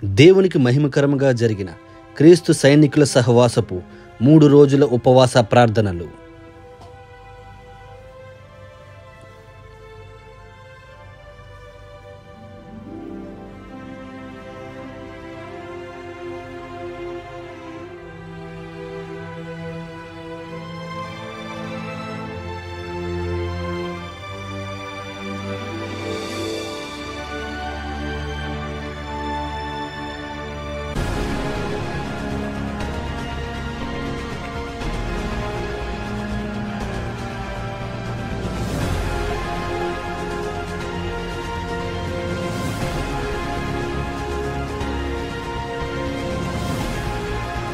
దేవునికి మహిమకరముగా జరిగిన క్రీస్తు సైనికుల సహవాసపు 3 రోజుల ఉపవాస ప్రార్థనలు.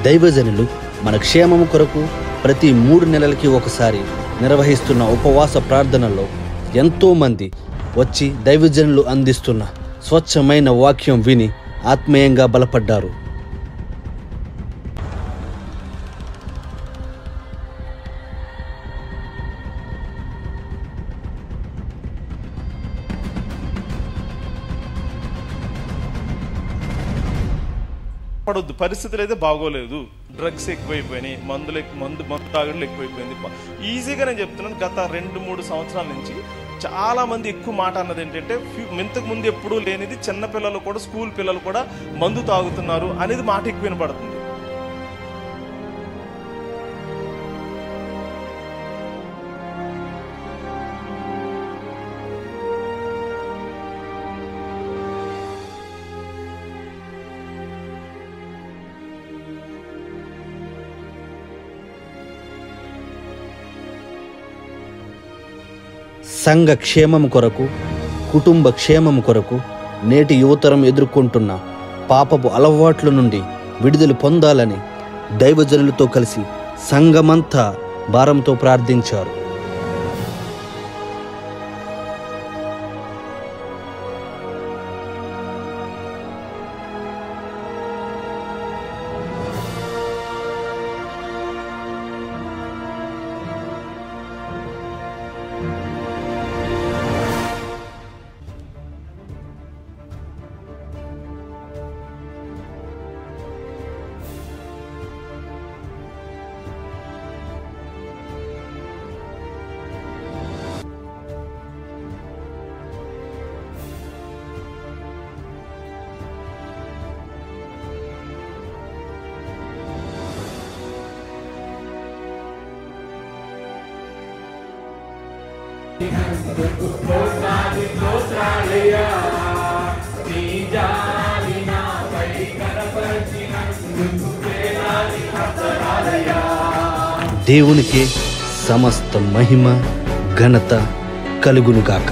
దైవజనులు మన క్షేమము కొరకు ప్రతి 3 నెలలకి ఒకసారి నిర్వహిస్తున్న ఉపవాస ప్రార్థనల్లో ఎంతోమంది వచ్చి దైవజనులు అందిస్తున్న స్వచ్ఛమైన వాక్యం విని ఆత్మీయంగా బలపడ్డారు. పడొద్దు, పరిస్థితులు అయితే బాగోలేదు. డ్రగ్స్ ఎక్కువైపోయినాయి, మందు తాగడం ఎక్కువైపోయింది. ఈజీగా నేను చెప్తున్నాను, గత 2-3 సంవత్సరాల నుంచి చాలా మంది ఎక్కువ మాట అన్నది ఏంటంటే, ఇంతకు ముందు ఎప్పుడూ లేనిది చిన్నపిల్లలు కూడా, స్కూల్ పిల్లలు కూడా మందు తాగుతున్నారు అనేది మాట ఎక్కువ వినపడుతుంది. సంఘ క్షేమము కొరకు, కుటుంబ క్షేమము కొరకు నేటి యువతరం ఎదుర్కొంటున్న పాపపు అలవాట్ల నుండి విడుదల పొందాలని దైవజనులతో కలిసి సంఘమంతా భారంతో ప్రార్థించారు. దేవునికే సమస్త మహిమ ఘనత కలుగునుగాక.